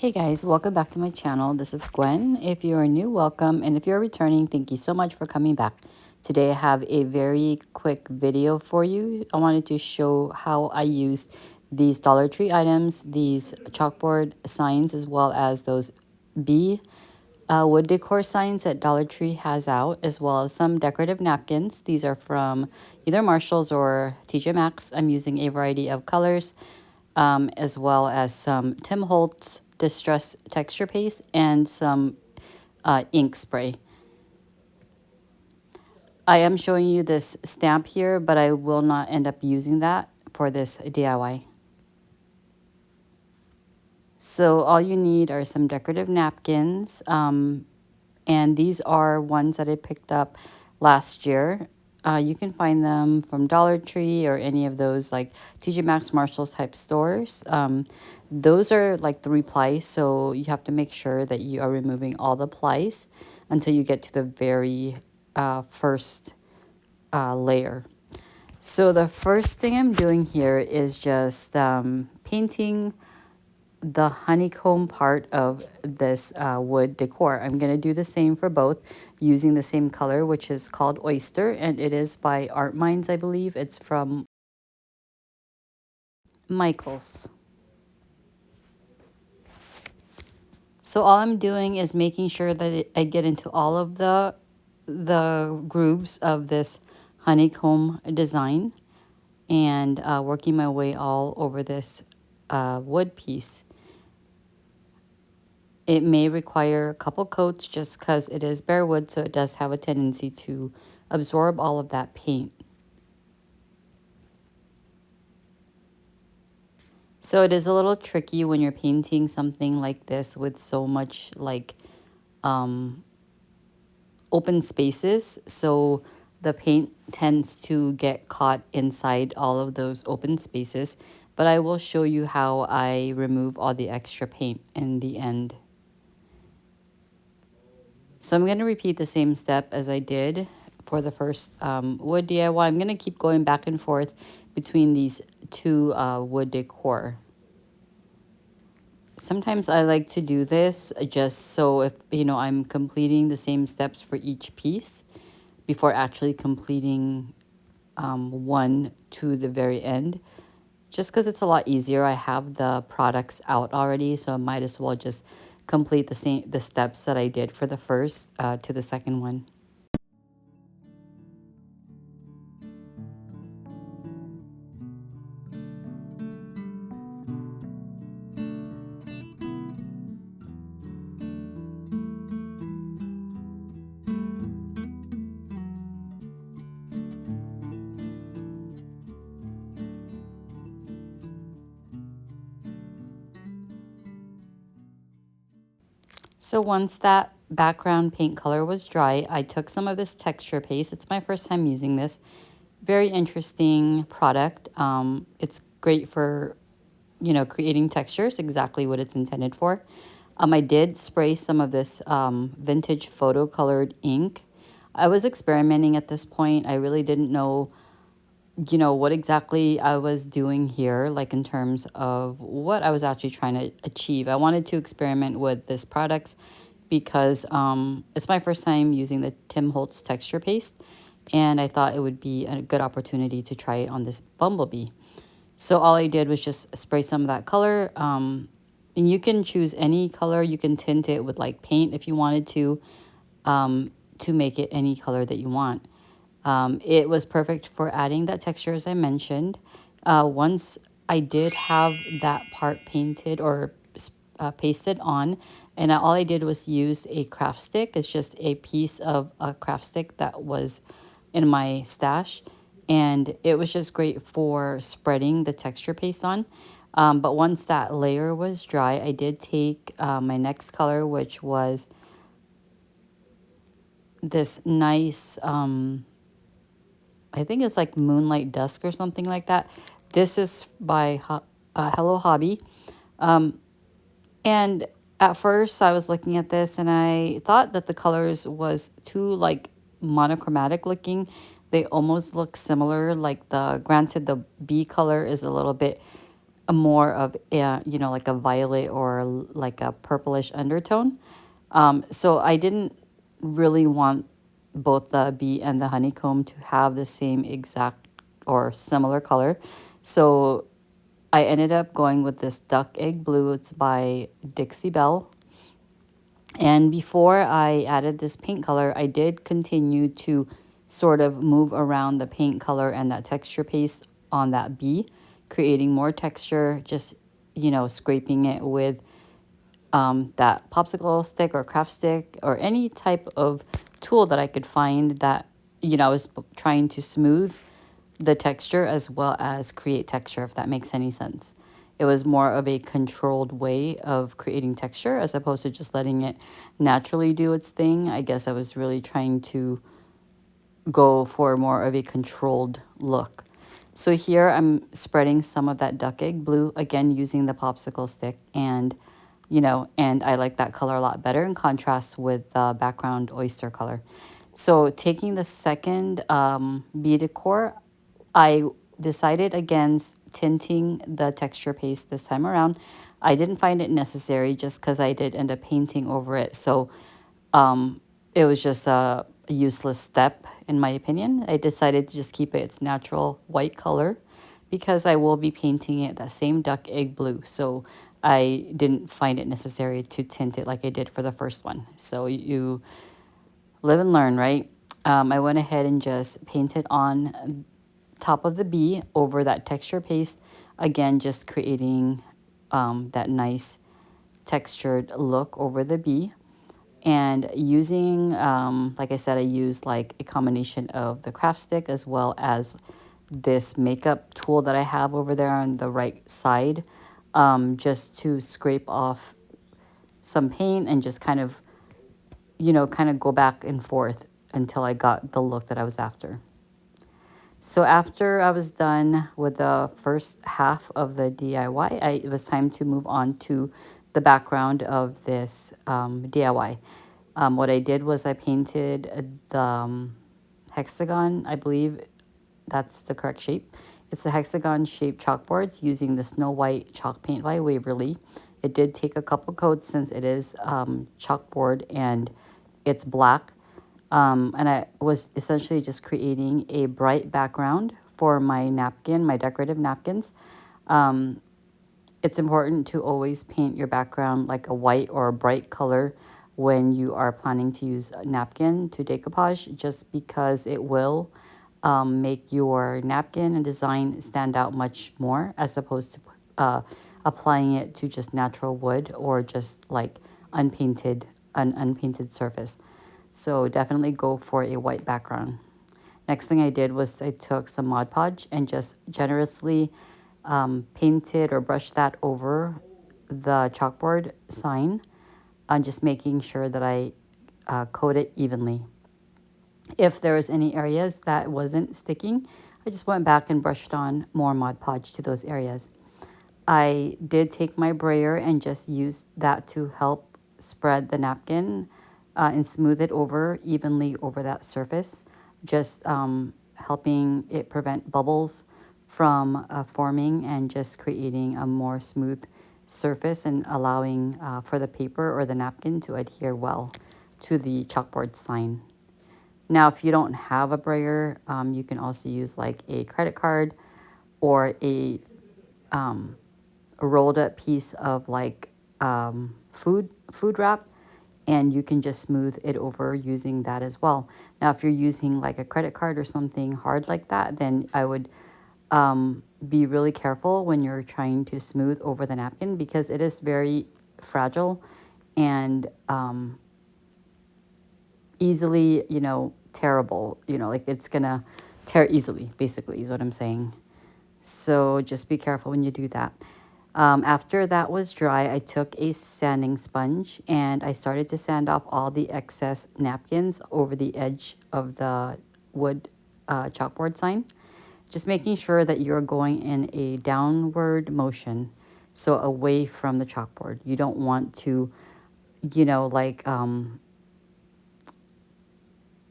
Hey guys, welcome back to my channel. This is Gwen. If you are new, welcome. And if you're returning, thank you so much for coming back. Today I have a very quick video for you. I wanted to show how I used these Dollar Tree items, these chalkboard signs, as well as those bee wood decor signs that Dollar Tree has out, as well as some decorative napkins. These are from either Marshall's or TJ Maxx. I'm using a variety of colors, as well as some Tim Holtz Distress Texture Paste and some ink spray. I am showing you this stamp here, but I will not end up using that for this DIY. So all you need are some decorative napkins, and these are ones that I picked up last year. You can find them from Dollar Tree or any of those like TJ Maxx, Marshalls type stores. Those are like 3-ply, so you have to make sure that you are removing all the plies until you get to the very first layer. So the first thing I'm doing here is just painting the honeycomb part of this wood decor. I'm going to do the same for both using the same color, which is called Oyster, and it is by Art Minds, I believe. It's from Michaels. So all I'm doing is making sure that I get into all of the grooves of this honeycomb design and working my way all over this wood piece. It may require a couple coats just because it is bare wood, so it does have a tendency to absorb all of that paint. So it is a little tricky when you're painting something like this with so much like open spaces. So the paint tends to get caught inside all of those open spaces. But I will show you how I remove all the extra paint in the end. So I'm going to repeat the same step as I did for the first wood DIY. I'm going to keep going back and forth between these two wood decor. Sometimes I like to do this just so if, I'm completing the same steps for each piece before actually completing one to the very end. Just because it's a lot easier. I have the products out already, so I might as well just complete the steps that I did for the first to the second one. So once that background paint color was dry, I took some of this texture paste. It's my first time using this. Very interesting product. It's great for, creating textures, exactly what it's intended for. I did spray some of this vintage photo colored ink. I was experimenting at this point. I really didn't know what exactly I was doing here, like in terms of what I was actually trying to achieve. I wanted to experiment with this products because it's my first time using the Tim Holtz texture paste, and I thought it would be a good opportunity to try it on this bumblebee. So all I did was just spray some of that color, and you can choose any color. You can tint it with like paint if you wanted to make it any color that you want. It was perfect for adding that texture, as I mentioned. Once I did have that part painted or pasted on, and all I did was use a craft stick. It's just a piece of a craft stick that was in my stash, and it was just great for spreading the texture paste on. But once that layer was dry, I did take my next color, which was this nice I think it's like Moonlight Dusk or something like that. This is by Hello Hobby. And at first I was looking at this and I thought that the colors was too like monochromatic looking. They almost look similar. Like granted the bee color is a little bit a more of a, like a violet or like a purplish undertone. So I didn't really want both the bee and the honeycomb to have the same exact or similar color. So I ended up going with this duck egg blue. It's by Dixie Belle. And before I added this paint color, I did continue to sort of move around the paint color and that texture paste on that bee, creating more texture, just, scraping it with that popsicle stick or craft stick or any type of tool that I could find that, I was trying to smooth the texture as well as create texture, if that makes any sense. It was more of a controlled way of creating texture as opposed to just letting it naturally do its thing. I guess I was really trying to go for more of a controlled look. So here I'm spreading some of that duck egg blue, again using the popsicle stick, and and I like that color a lot better in contrast with the background oyster color. So taking the second bee decor, I decided against tinting the texture paste this time around. I didn't find it necessary just because I did end up painting over it. So it was just a useless step, in my opinion. I decided to just keep it its natural white color because I will be painting it that same duck egg blue. So I didn't find it necessary to tint it like I did for the first one. So you live and learn, right? I went ahead and just painted on top of the bee over that texture paste. Again, just creating that nice textured look over the bee. And using, like I said, I used like a combination of the craft stick as well as this makeup tool that I have over there on the right side, just to scrape off some paint and just kind of, kind of go back and forth until I got the look that I was after. So after I was done with the first half of the DIY, it was time to move on to the background of this DIY. What I did was I painted the hexagon, I believe that's the correct shape. It's the hexagon shaped chalkboards using the Snow White chalk paint by Waverly. It did take a couple coats since it is chalkboard and it's black. And I was essentially just creating a bright background for my napkin, my decorative napkins. It's important to always paint your background like a white or a bright color when you are planning to use a napkin to decoupage, just because it will make your napkin and design stand out much more as opposed to applying it to just natural wood or just like an unpainted surface. So definitely go for a white background. Next thing I did was I took some Mod Podge and just generously painted or brushed that over the chalkboard sign, just making sure that I coat it evenly. If there was any areas that wasn't sticking, I just went back and brushed on more Mod Podge to those areas. I did take my brayer and just used that to help spread the napkin and smooth it over evenly over that surface, just helping it prevent bubbles from forming and just creating a more smooth surface and allowing for the paper or the napkin to adhere well to the chalkboard sign. Now, if you don't have a brayer, you can also use like a credit card or a rolled up piece of like food wrap, and you can just smooth it over using that as well. Now, if you're using like a credit card or something hard like that, then I would be really careful when you're trying to smooth over the napkin because it is very fragile and easily, tearable. Like it's gonna tear easily, basically, is what I'm saying. So just be careful when you do that. After that was dry, I took a sanding sponge and I started to sand off all the excess napkins over the edge of the wood chalkboard sign. Just making sure that you're going in a downward motion, so away from the chalkboard. You don't want to, like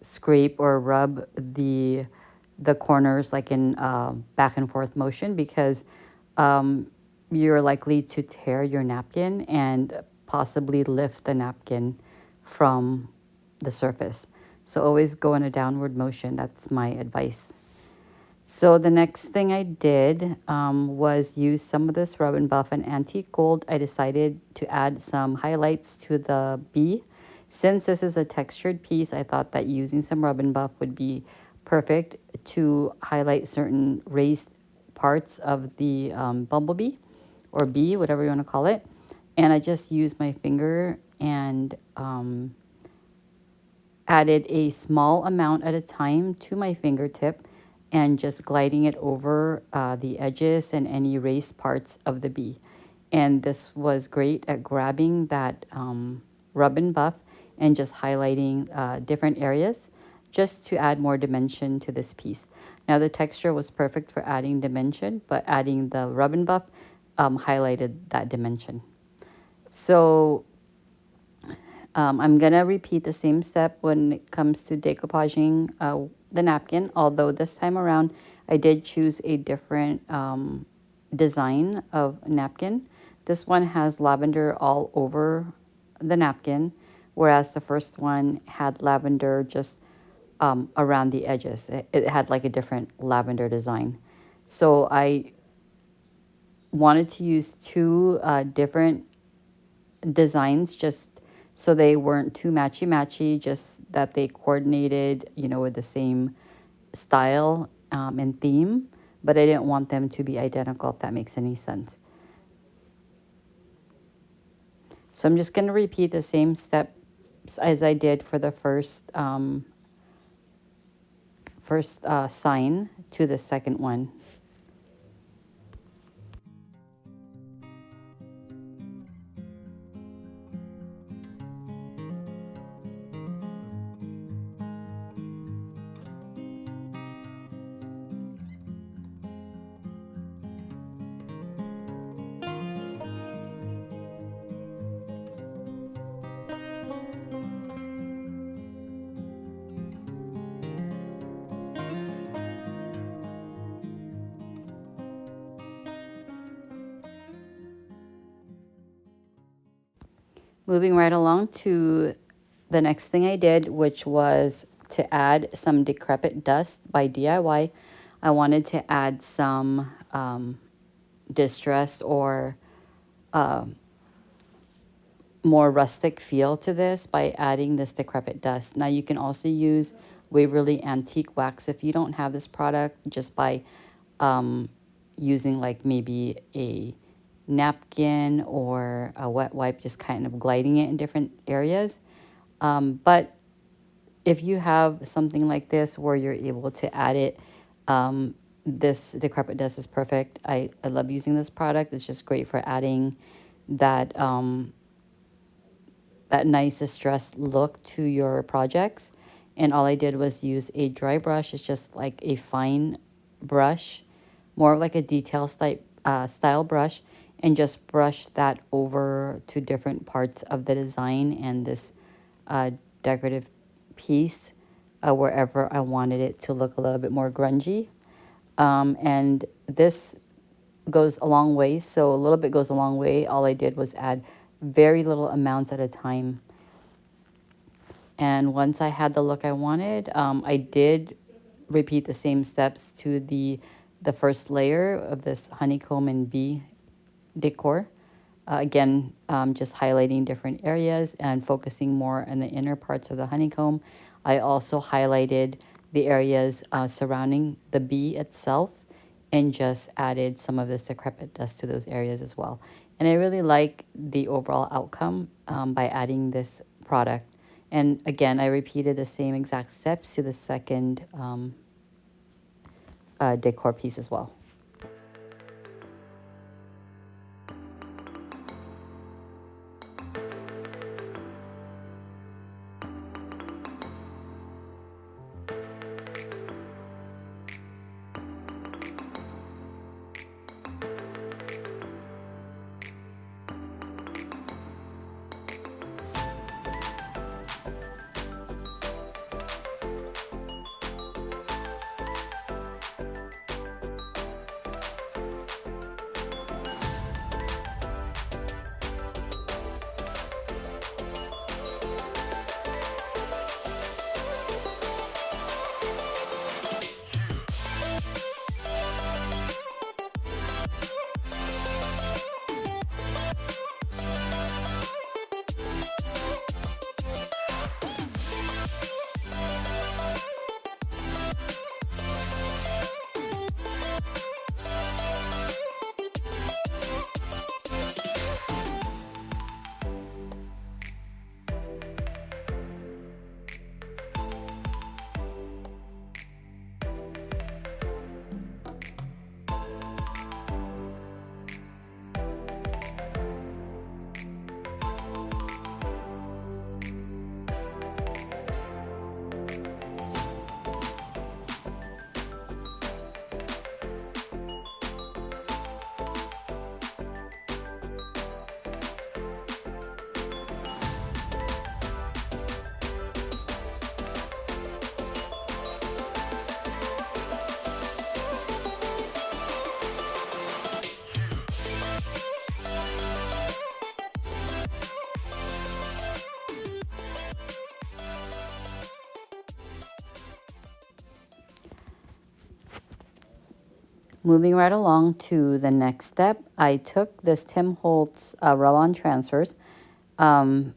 scrape or rub the corners like in back and forth motion because you're likely to tear your napkin and possibly lift the napkin from the surface. So always go in a downward motion. That's my advice. So the next thing I did was use some of this Rub and Buff and Antique Gold. I decided to add some highlights to the bee. Since this is a textured piece, I thought that using some Rub and Buff would be perfect to highlight certain raised parts of the bumblebee or bee, whatever you want to call it. And I just used my finger and added a small amount at a time to my fingertip and just gliding it over the edges and any raised parts of the bee. And this was great at grabbing that Rub and Buff and just highlighting different areas just to add more dimension to this piece. Now the texture was perfect for adding dimension, but adding the Rub and Buff highlighted that dimension. So I'm going to repeat the same step when it comes to decoupaging the napkin, although this time around I did choose a different design of napkin. This one has lavender all over the napkin, whereas the first one had lavender just around the edges. It had like a different lavender design. So I wanted to use two different designs just so they weren't too matchy-matchy, just that they coordinated, you know, with the same style and theme, but I didn't want them to be identical, if that makes any sense. So I'm just going to repeat the same steps as I did for the first sign to the second one. Moving right along to the next thing I did, which was to add some Decrepit Dust by DIY. I wanted to add some distress or more rustic feel to this by adding this Decrepit Dust. Now you can also use Waverly Antique Wax if you don't have this product, just by using like maybe a napkin or a wet wipe, just kind of gliding it in different areas. But if you have something like this where you're able to add it, this Decrepit Dust is perfect. I love using this product. It's just great for adding that that nice distressed look to your projects. And all I did was use a dry brush. It's just like a fine brush, more like a detail style brush, and just brush that over to different parts of the design and this decorative piece wherever I wanted it to look a little bit more grungy. And this goes a long way, so a little bit goes a long way. All I did was add very little amounts at a time. And once I had the look I wanted, I did repeat the same steps to the first layer of this honeycomb and bee decor. Again, just highlighting different areas and focusing more on the inner parts of the honeycomb. I also highlighted the areas surrounding the bee itself and just added some of this Decrepit Dust to those areas as well. And I really like the overall outcome by adding this product. And again, I repeated the same exact steps to the second decor piece as well. Moving right along to the next step, I took this Tim Holtz roll-on transfers, and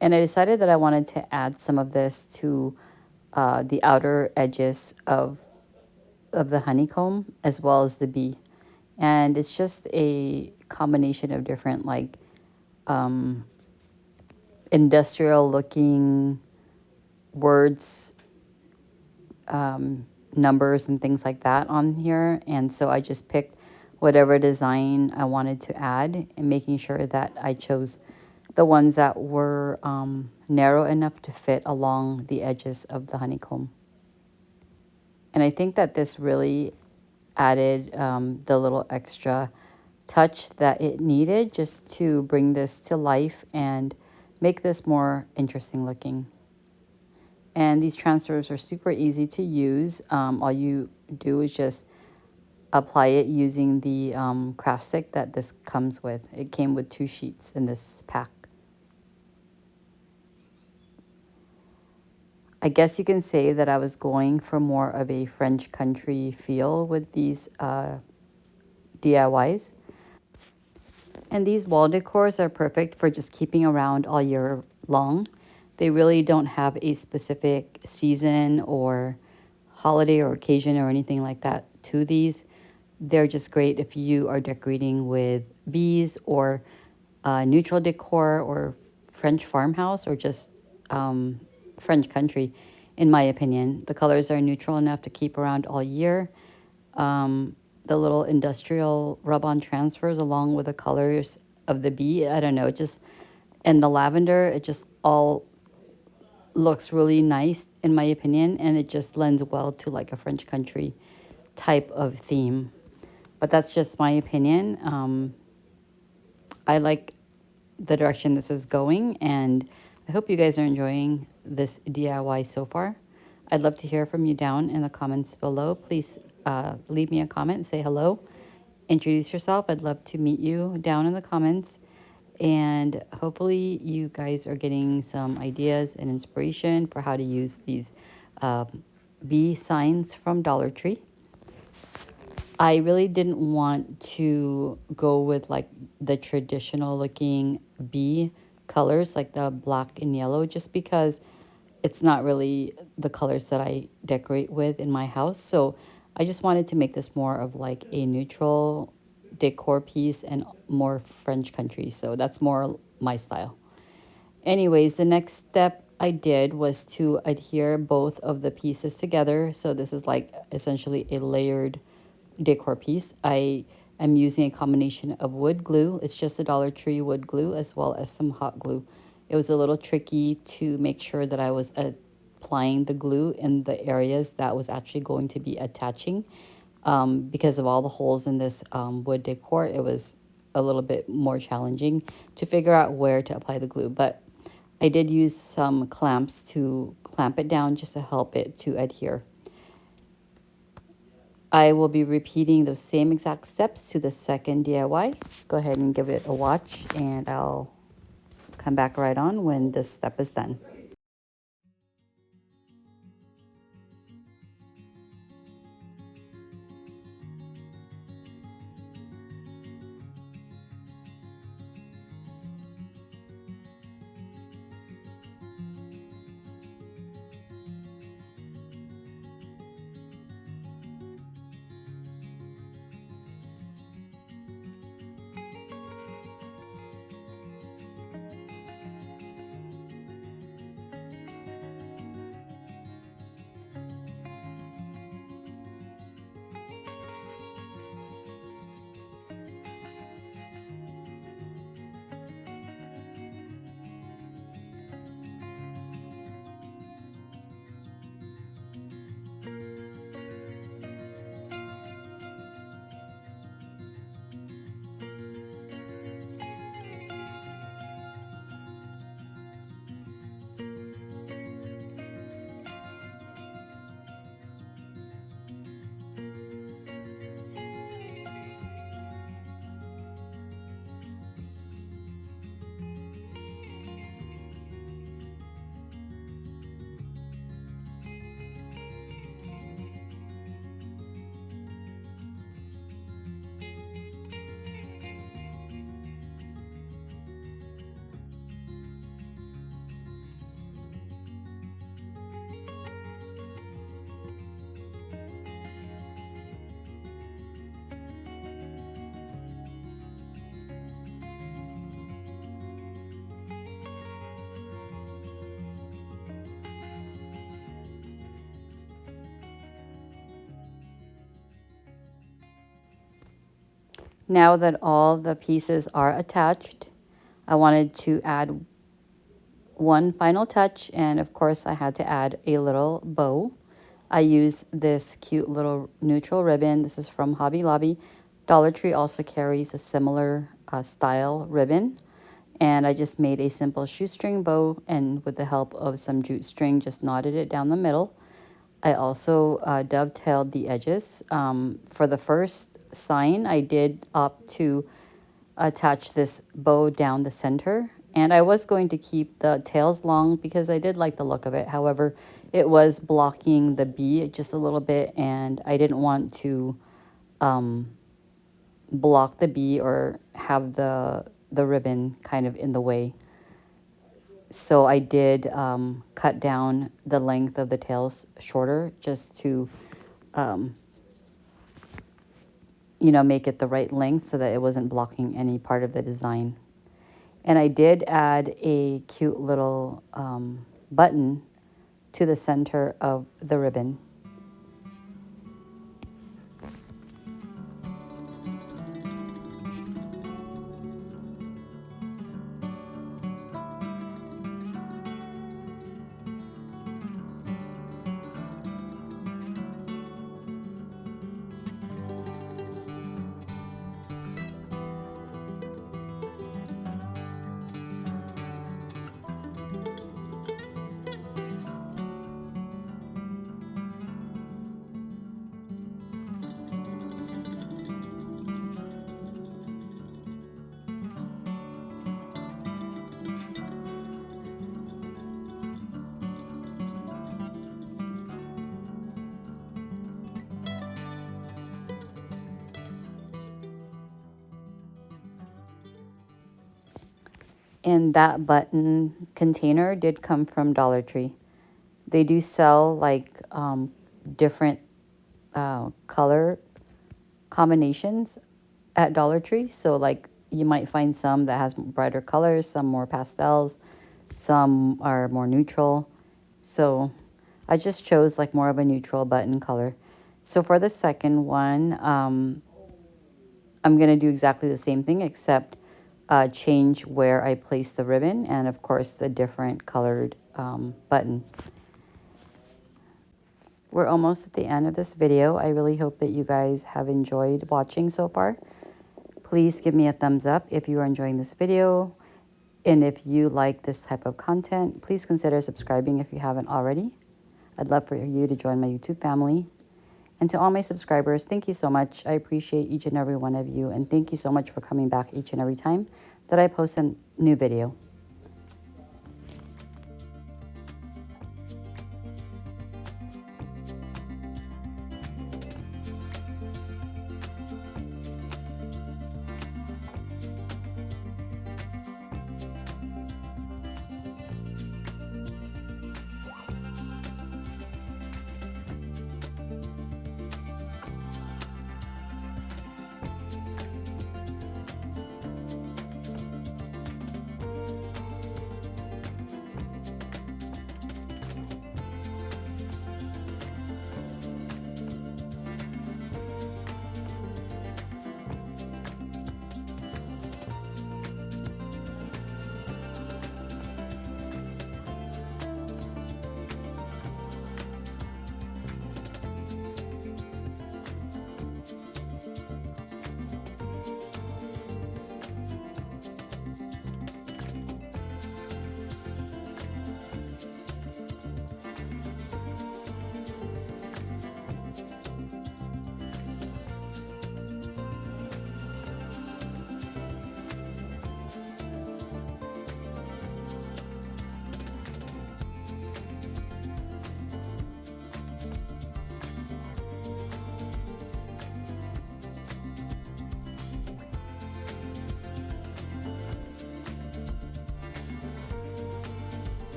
I decided that I wanted to add some of this to the outer edges of the honeycomb as well as the bee. And it's just a combination of different like industrial looking words, numbers and things like that on here. And so I just picked whatever design I wanted to add and making sure that I chose the ones that were narrow enough to fit along the edges of the honeycomb. And I think that this really added the little extra touch that it needed just to bring this to life and make this more interesting looking. And these transfers are super easy to use. All you do is just apply it using the craft stick that this comes with. It came with 2 sheets in this pack. I guess you can say that I was going for more of a French country feel with these DIYs. And these wall decors are perfect for just keeping around all year long. They really don't have a specific season or holiday or occasion or anything like that to these. They're just great if you are decorating with bees or neutral decor or French farmhouse or just French country, in my opinion. The colors are neutral enough to keep around all year. The little industrial rub-on transfers along with the colors of the bee, I don't know, it just, and the lavender, it just all looks really nice in my opinion, and it just lends well to like a French country type of theme. But that's just my opinion. I like the direction this is going, and I hope you guys are enjoying this DIY so far. I'd love to hear from you down in the comments below. Please leave me a comment, say hello, introduce yourself. I'd love to meet you down in the comments. And hopefully you guys are getting some ideas and inspiration for how to use these bee signs from Dollar Tree. I really didn't want to go with like the traditional looking bee colors, like the black and yellow, just because it's not really the colors that I decorate with in my house. So I just wanted to make this more of like a neutral decor piece and more French country. So that's more my style. Anyways, the next step I did was to adhere both of the pieces together. So this is like essentially a layered decor piece. I am using a combination of wood glue. It's just a Dollar Tree wood glue as well as some hot glue. It was a little tricky to make sure that I was applying the glue in the areas that was actually going to be attaching. Because of all the holes in this wood decor, it was a little bit more challenging to figure out where to apply the glue. But I did use some clamps to clamp it down just to help it to adhere. I will be repeating those same exact steps to the second DIY. Go ahead and give it a watch, and I'll come back right on when this step is done. Now that all the pieces are attached, I wanted to add one final touch, and of course I had to add a little bow. I use this cute little neutral ribbon. This is from Hobby Lobby. Dollar Tree also carries a similar style ribbon. And I just made a simple shoestring bow, and with the help of some jute string, just knotted it down the middle. I also dovetailed the edges. For the first sign, I did opt to attach this bow down the center. And I was going to keep the tails long because I did like the look of it. However, it was blocking the bee just a little bit, and I didn't want to block the bee or have the ribbon kind of in the way. So I did cut down the length of the tails shorter just to, make it the right length so that it wasn't blocking any part of the design. And I did add a cute little button to the center of the ribbon. And that button container did come from Dollar Tree. They do sell like different color combinations at Dollar Tree. So like you might find some that has brighter colors, some more pastels, some are more neutral. So I just chose like more of a neutral button color. So for the second one, I'm going to do exactly the same thing except change where I place the ribbon and of course the different colored button. We're almost at the end of this video. I really hope that you guys have enjoyed watching so far. Please give me a thumbs up if you are enjoying this video. And if you like this type of content, please consider subscribing if you haven't already. I'd love for you to join my YouTube family. And to all my subscribers, thank you so much. I appreciate each and every one of you. And thank you so much for coming back each and every time that I post a new video.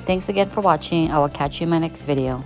Thanks again for watching. I will catch you in my next video.